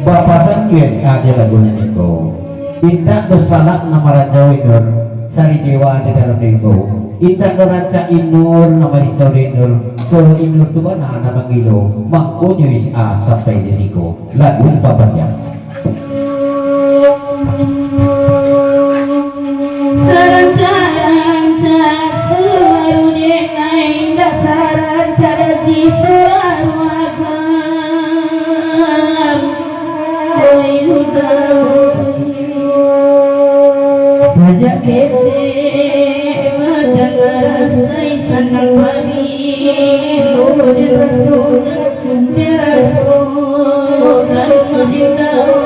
Bapasan USA di Laguna Niko Indah dosalak nama Raja Winur Sari Dewa di dalam Niko Indah doraca Inur nama Risau Inur Solo Inur tuh mana nama Gilo Mangko USA sampai di Siko lagu papanya saja kete madang rasai sanal pagi lo diraso kan madinah